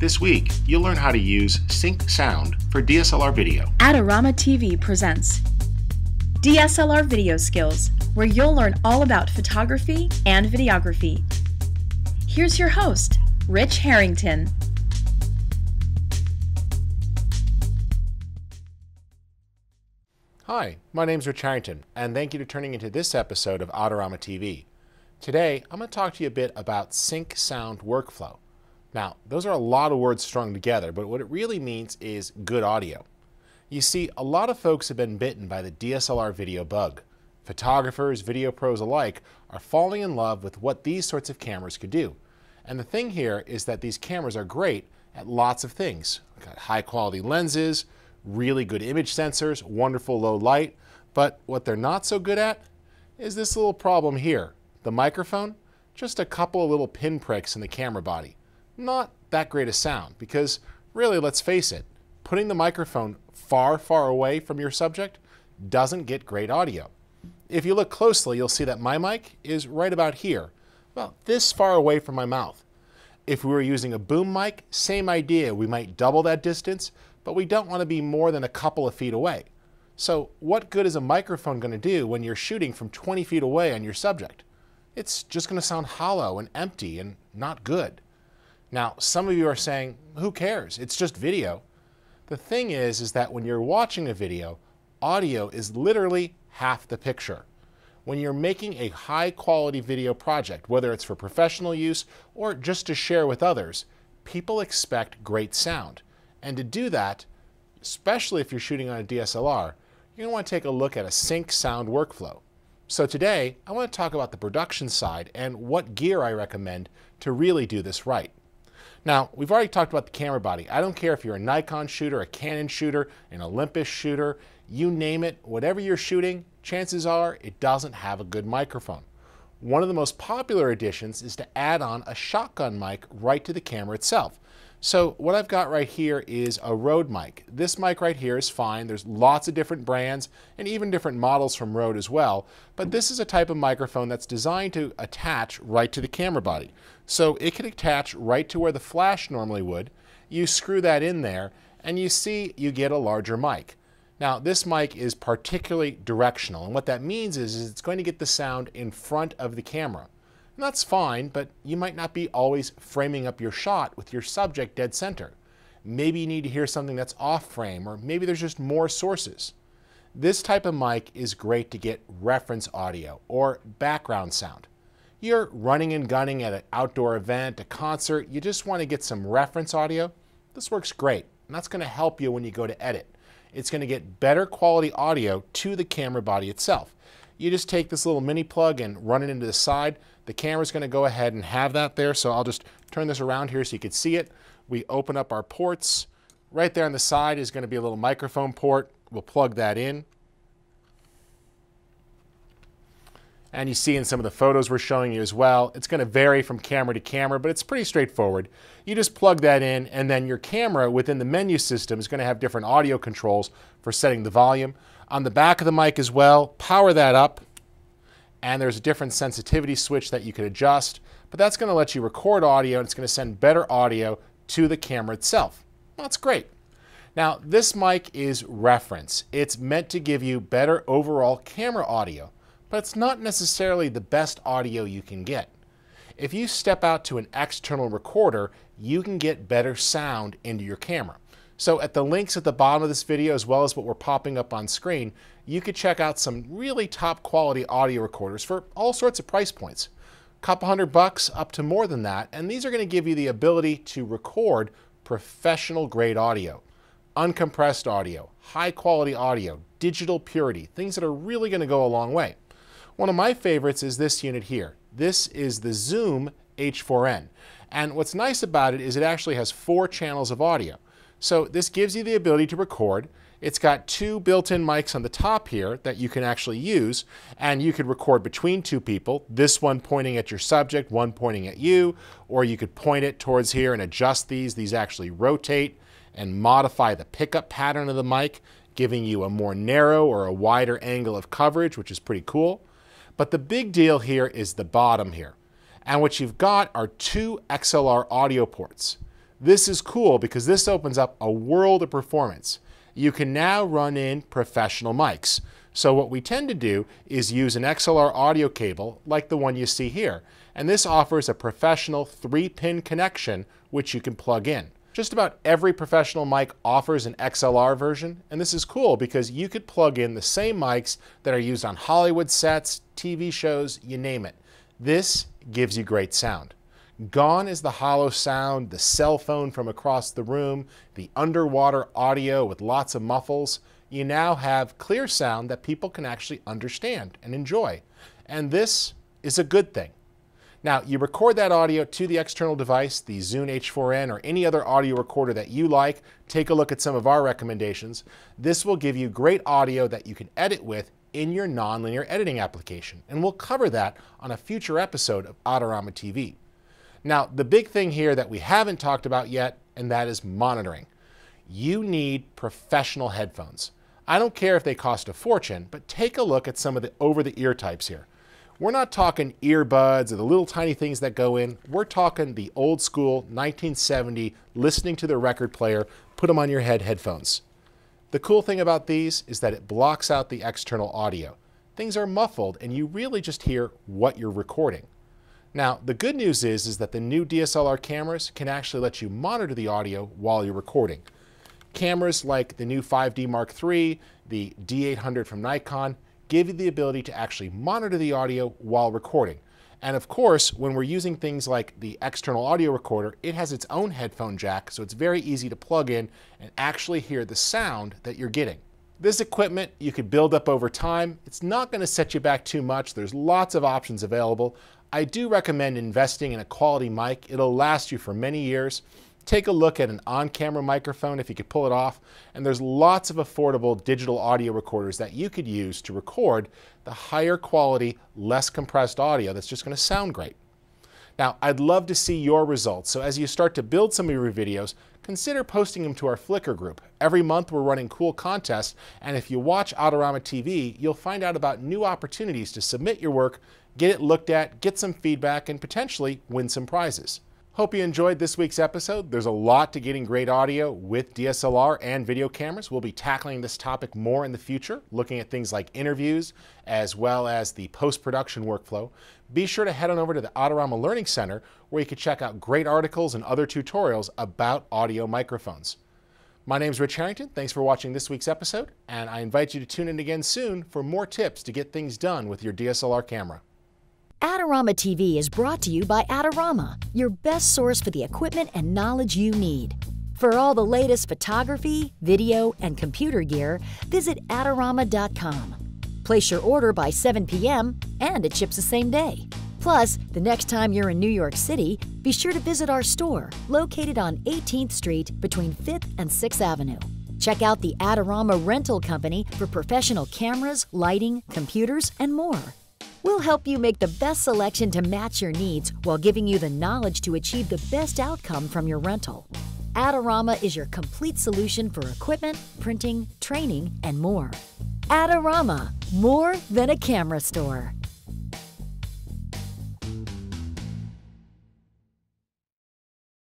This week, you'll learn how to use sync sound for DSLR video. Adorama TV presents DSLR Video Skills, where you'll learn all about photography and videography. Here's your host, Rich Harrington. Hi, my name's Rich Harrington, and thank you for tuning into this episode of Adorama TV. Today, I'm going to talk to you a bit about sync sound workflow. Now, those are a lot of words strung together, but what it really means is good audio. You see, a lot of folks have been bitten by the DSLR video bug. Photographers, video pros alike are falling in love with what these sorts of cameras could do. And the thing here is that these cameras are great at lots of things. We've got high quality lenses, really good image sensors, wonderful low light, but what they're not so good at is this little problem here. The microphone, just a couple of little pinpricks in the camera body. Not that great a sound, because really, let's face it, putting the microphone far, far away from your subject doesn't get great audio. If you look closely, you'll see that my mic is right about here, about this far away from my mouth. If we were using a boom mic, same idea, we might double that distance, but we don't want to be more than a couple of feet away. So what good is a microphone going to do when you're shooting from 20 feet away on your subject? It's just going to sound hollow and empty and not good. Now, some of you are saying, who cares? It's just video. The thing is that when you're watching a video, audio is literally half the picture. When you're making a high quality video project, whether it's for professional use or just to share with others, people expect great sound. And to do that, especially if you're shooting on a DSLR, you're going to want to take a look at a sync sound workflow. So today, I want to talk about the production side and what gear I recommend to really do this right. Now, we've already talked about the camera body. I don't care if you're a Nikon shooter, a Canon shooter, an Olympus shooter, you name it, whatever you're shooting, chances are it doesn't have a good microphone. One of the most popular additions is to add on a shotgun mic right to the camera itself. So what I've got right here is a Rode mic. This mic right here is fine. There's lots of different brands and even different models from Rode as well. But this is a type of microphone that's designed to attach right to the camera body. So it can attach right to where the flash normally would. You screw that in there and you see you get a larger mic. Now this mic is particularly directional, and what that means is it's going to get the sound in front of the camera. And that's fine, but you might not be always framing up your shot with your subject dead center. Maybe you need to hear something that's off frame, or maybe there's just more sources. This type of mic is great to get reference audio or background sound. You're running and gunning at an outdoor event, a concert, you just want to get some reference audio. This works great, and that's going to help you when you go to edit. It's going to get better quality audio to the camera body itself. You just take this little mini plug and run it into the side. The camera's going to go ahead and have that there, so I'll just turn this around here so you can see it. We open up our ports. Right there on the side is going to be a little microphone port. We'll plug that in. And you see in some of the photos we're showing you as well, it's going to vary from camera to camera, but it's pretty straightforward. You just plug that in, and then your camera within the menu system is going to have different audio controls for setting the volume. On the back of the mic as well, power that up, and there's a different sensitivity switch that you can adjust, but that's going to let you record audio, and it's going to send better audio to the camera itself. Well, that's great. Now, this mic is reference. It's meant to give you better overall camera audio, but it's not necessarily the best audio you can get. If you step out to an external recorder, you can get better sound into your camera. So at the links at the bottom of this video, as well as what we're popping up on screen, you could check out some really top quality audio recorders for all sorts of price points. A couple $100 up to more than that, and these are going to give you the ability to record professional grade audio, uncompressed audio, high quality audio, digital purity, things that are really going to go a long way. One of my favorites is this unit here. This is the Zoom H4n, and what's nice about it is it actually has 4 channels of audio. So this gives you the ability to record. It's got 2 built-in mics on the top here that you can actually use, and you could record between 2 people, this one pointing at your subject, one pointing at you, or you could point it towards here and adjust these. These actually rotate and modify the pickup pattern of the mic, giving you a more narrow or a wider angle of coverage, which is pretty cool. But the big deal here is the bottom here. And what you've got are 2 XLR audio ports. This is cool because this opens up a world of performance. You can now run in professional mics. So what we tend to do is use an XLR audio cable like the one you see here. And this offers a professional 3-pin connection which you can plug in. Just about every professional mic offers an XLR version, and this is cool because you could plug in the same mics that are used on Hollywood sets, TV shows, you name it. This gives you great sound. Gone is the hollow sound, the cell phone from across the room, the underwater audio with lots of muffles. You now have clear sound that people can actually understand and enjoy. And this is a good thing. Now, you record that audio to the external device, the Zune H4n or any other audio recorder that you like. Take a look at some of our recommendations. This will give you great audio that you can edit with in your nonlinear editing application. And we'll cover that on a future episode of Adorama TV. Now, the big thing here that we haven't talked about yet, and that is monitoring. You need professional headphones. I don't care if they cost a fortune, but take a look at some of the over-the-ear types here. We're not talking earbuds or the little tiny things that go in. We're talking the old school 1970 listening to the record player, put them on your head headphones. The cool thing about these is that it blocks out the external audio. Things are muffled and you really just hear what you're recording. Now, the good news is that the new DSLR cameras can actually let you monitor the audio while you're recording. Cameras like the new 5D Mark III, the D800 from Nikon, give you the ability to actually monitor the audio while recording. And of course, when we're using things like the external audio recorder, it has its own headphone jack, so it's very easy to plug in and actually hear the sound that you're getting. This equipment you could build up over time. It's not going to set you back too much. There's lots of options available. I do recommend investing in a quality mic. It'll last you for many years. Take a look at an on-camera microphone if you could pull it off, and there's lots of affordable digital audio recorders that you could use to record the higher quality, less compressed audio that's just going to sound great. Now, I'd love to see your results, so as you start to build some of your videos, consider posting them to our Flickr group. Every month we're running cool contests, and if you watch Adorama TV, you'll find out about new opportunities to submit your work, get it looked at, get some feedback, and potentially win some prizes. Hope you enjoyed this week's episode. There's a lot to getting great audio with DSLR and video cameras. We'll be tackling this topic more in the future, looking at things like interviews as well as the post-production workflow. Be sure to head on over to the Adorama Learning Center where you can check out great articles and other tutorials about audio microphones. My name's Rich Harrington. Thanks for watching this week's episode, and I invite you to tune in again soon for more tips to get things done with your DSLR camera. Adorama TV is brought to you by Adorama, your best source for the equipment and knowledge you need. For all the latest photography, video, and computer gear, visit Adorama.com. Place your order by 7 p.m. and it ships the same day. Plus, the next time you're in New York City, be sure to visit our store, located on 18th Street between 5th and 6th Avenue. Check out the Adorama Rental Company for professional cameras, lighting, computers, and more. We'll help you make the best selection to match your needs while giving you the knowledge to achieve the best outcome from your rental. Adorama is your complete solution for equipment, printing, training, and more. Adorama, more than a camera store.